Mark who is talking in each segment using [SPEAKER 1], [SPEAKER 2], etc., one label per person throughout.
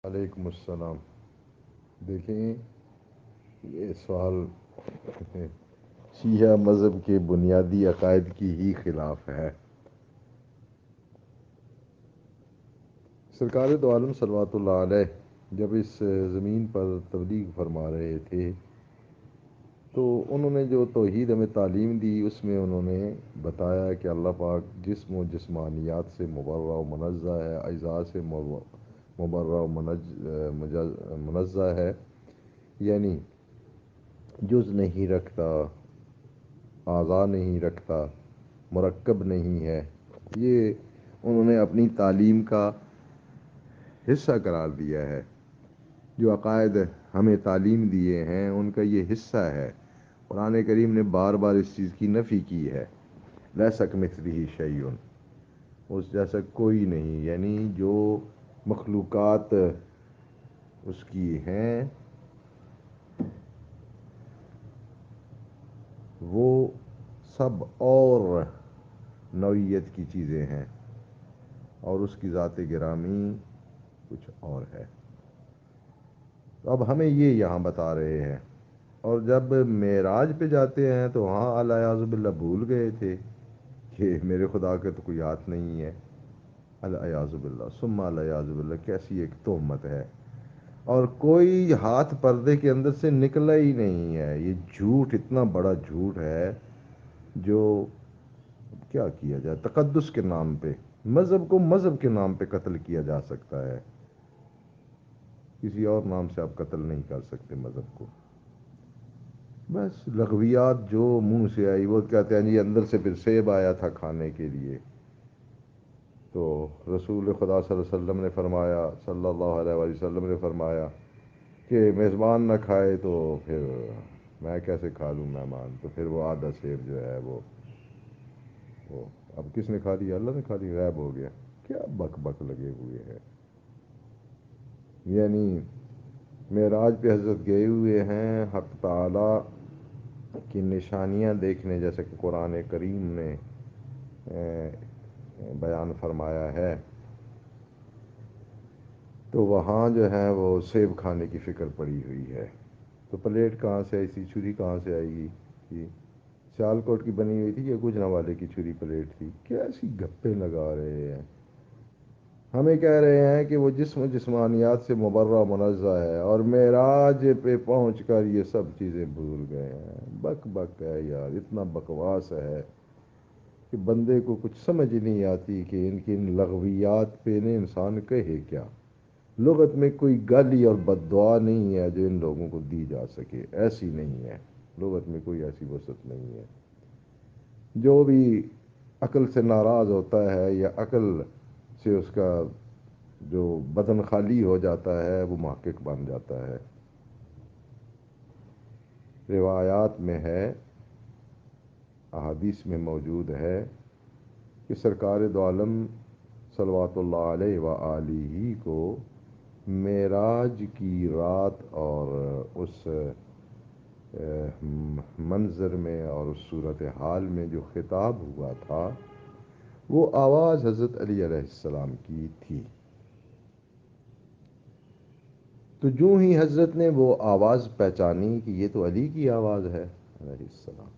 [SPEAKER 1] وعلیکم السلام۔ دیکھیں، یہ سوال شیعہ مذہب کے بنیادی عقائد کی ہی خلاف ہے۔ سرکار دو عالم صلوات اللہ علیہ جب اس زمین پر تبلیغ فرما رہے تھے تو انہوں نے جو توحید ہمیں تعلیم دی، اس میں انہوں نے بتایا کہ اللہ پاک جسم و جسمانیات سے مبرہ و منزہ ہے، اجزاء سے مبرہ و منزہ ہے، یعنی جز نہیں رکھتا، اعضاء نہیں رکھتا، مرکب نہیں ہے۔ یہ انہوں نے اپنی تعلیم کا حصہ قرار دیا ہے۔ جو عقائد ہمیں تعلیم دیے ہیں ان کا یہ حصہ ہے۔ قرآن کریم نے بار بار اس چیز کی نفی کی ہے، لیس کمثلہ شیء، اس جیسا کوئی نہیں، یعنی جو مخلوقات اس کی ہیں وہ سب اور نوعیت کی چیزیں ہیں، اور اس کی ذات گرامی کچھ اور ہے۔ تو اب ہمیں یہ یہاں بتا رہے ہیں، اور جب معراج پہ جاتے ہیں تو وہاں الیاذ باللہ بھول گئے تھے کہ میرے خدا کے تو کوئی ہاتھ نہیں ہے۔ الیاذ باللہ ثم الیاذ باللہ، کیسی ایک تہمت ہے، اور کوئی ہاتھ پردے کے اندر سے نکلا ہی نہیں ہے۔ یہ جھوٹ اتنا بڑا جھوٹ ہے جو کیا کیا جائے۔ تقدس کے نام پہ مذہب کو مذہب کے نام پہ قتل کیا جا سکتا ہے، کسی اور نام سے آپ قتل نہیں کر سکتے مذہب کو۔ بس لغویات جو منہ سے آئی وہ کہتے ہیں جی اندر سے پھر سیب آیا تھا کھانے کے لیے۔ تو رسول خدا صلی اللہ علیہ وسلم نے فرمایا، صلی اللہ علیہ وآلہ وسلم نے فرمایا کہ میزبان نہ کھائے تو پھر میں کیسے کھا لوں مہمان؟ تو پھر وہ آدھا سیب جو ہے وہ اب کس نے کھا لیا؟ اللہ نے کھا لیا، غائب ہو گیا۔ کیا بک بک لگے ہوئے ہیں۔ یعنی معراج پہ حضرت گئے ہوئے ہیں حق تعالی کی نشانیاں دیکھنے، جیسے کہ قرآن کریم نے بیان فرمایا ہے، تو وہاں جو ہے وہ سیب کھانے کی فکر پڑی ہوئی ہے۔ تو پلیٹ کہاں سے آئی تھی؟ چھری کہاں سے آئے گی؟ یہ سیال کوٹ کی بنی ہوئی تھی یا گجرا والے کی چھری پلیٹ تھی؟ کیسی گپے لگا رہے ہیں۔ ہمیں کہہ رہے ہیں کہ وہ جسم و جسمانیات سے مبرہ منزہ ہے، اور معراج پہ پہنچ کر یہ سب چیزیں بھول گئے ہیں۔ بک بک ہے یار، اتنا بکواس ہے کہ بندے کو کچھ سمجھ نہیں آتی کہ ان لغویات پہ انسان کہے کیا۔ لغت میں کوئی گالی اور بد دعا نہیں ہے جو ان لوگوں کو دی جا سکے، ایسی نہیں ہے لغت میں، کوئی ایسی وسعت نہیں ہے۔ جو بھی عقل سے ناراض ہوتا ہے یا عقل سے اس کا جو بدن خالی ہو جاتا ہے وہ محقق بن جاتا ہے۔ روایات میں ہے، احادیث میں موجود ہے کہ سرکار دو عالم صلوات اللہ علیہ وآلہ کو معراج کی رات اور اس منظر میں اور اس صورت حال میں جو خطاب ہوا تھا وہ آواز حضرت علی علیہ السلام کی تھی۔ تو جو ہی حضرت نے وہ آواز پہچانی کہ یہ تو علی کی آواز ہے علیہ السلام،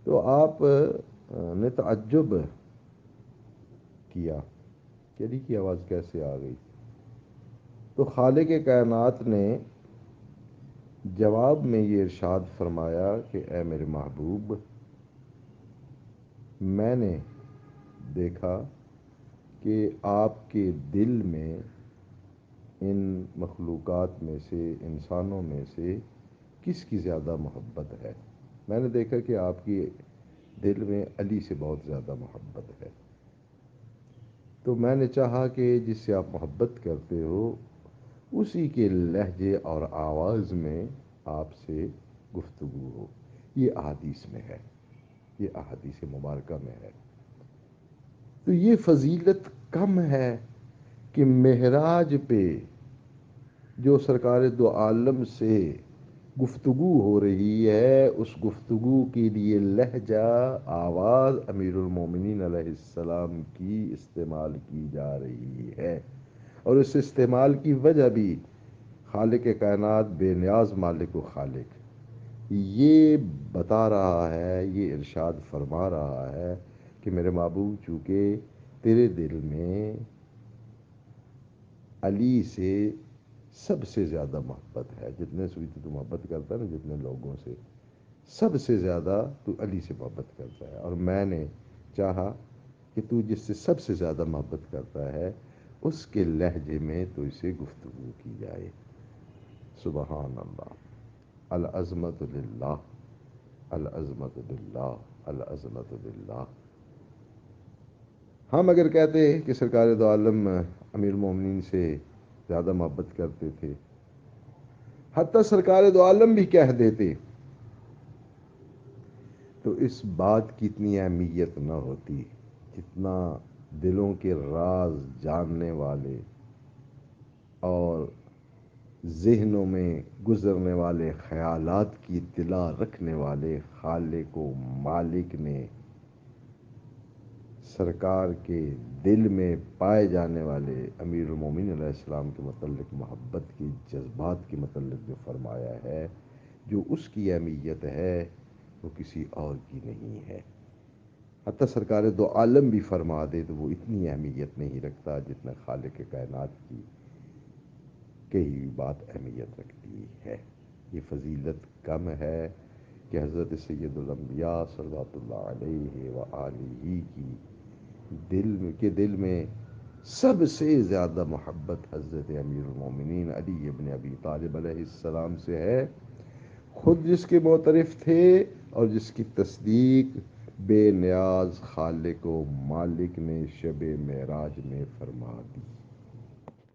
[SPEAKER 1] تو آپ نے تعجب کیا کہ علی کی آواز کیسے آ گئی؟ تو خالق کائنات نے جواب میں یہ ارشاد فرمایا کہ اے میرے محبوب، میں نے دیکھا کہ آپ کے دل میں ان مخلوقات میں سے، انسانوں میں سے کس کی زیادہ محبت ہے۔ میں نے دیکھا کہ آپ کی دل میں علی سے بہت زیادہ محبت ہے، تو میں نے چاہا کہ جس سے آپ محبت کرتے ہو اسی کے لہجے اور آواز میں آپ سے گفتگو ہو۔ یہ احادیث میں ہے، یہ احادیث مبارکہ میں ہے۔ تو یہ فضیلت کم ہے کہ معراج پہ جو سرکار دو عالم سے گفتگو ہو رہی ہے اس گفتگو کے لیے لہجہ، آواز امیر المومنین علیہ السلام کی استعمال کی جا رہی ہے، اور اس استعمال کی وجہ بھی خالق کائنات بے نیاز مالک و خالق یہ بتا رہا ہے، یہ ارشاد فرما رہا ہے کہ میرے محبوب چونکہ تیرے دل میں علی سے سب سے زیادہ محبت ہے، جتنے سے تو محبت کرتا ہے نا جتنے لوگوں سے، سب سے زیادہ تو علی سے محبت کرتا ہے، اور میں نے چاہا کہ تو جس سے سب سے زیادہ محبت کرتا ہے اس کے لہجے میں تو اسے گفتگو کی جائے۔ سبحان اللہ، العظمت للہ، العظمت للہ، العظمت للہ۔ ہم اگر کہتے کہ سرکار دو عالم امیر المومنین سے زیادہ محبت کرتے تھے، حتیٰ سرکار دو عالم بھی کہہ دیتے، تو اس بات کی اتنی اہمیت نہ ہوتی جتنا دلوں کے راز جاننے والے اور ذہنوں میں گزرنے والے خیالات کی اطلاع رکھنے والے خالق و مالک نے سرکار کے دل میں پائے جانے والے امیر المومنین علیہ السلام کے متعلق محبت کی جذبات کے متعلق جو فرمایا ہے، جو اس کی اہمیت ہے وہ کسی اور کی نہیں ہے۔ حتیٰ سرکار دو عالم بھی فرما دے تو وہ اتنی اہمیت نہیں رکھتا جتنا خالق کائنات کی کہی ہوئی بات اہمیت رکھتی ہے۔ یہ فضیلت کم ہے کہ حضرت سید الانبیاء صلوات اللہ علیہ وآلہ کی دل میں سب سے زیادہ محبت حضرت امیر المومنین علی ابن ابی طالب علیہ السلام سے ہے، خود جس کے معترف تھے اور جس کی تصدیق بے نیاز خالق و مالک نے شب معراج میں فرما دی۔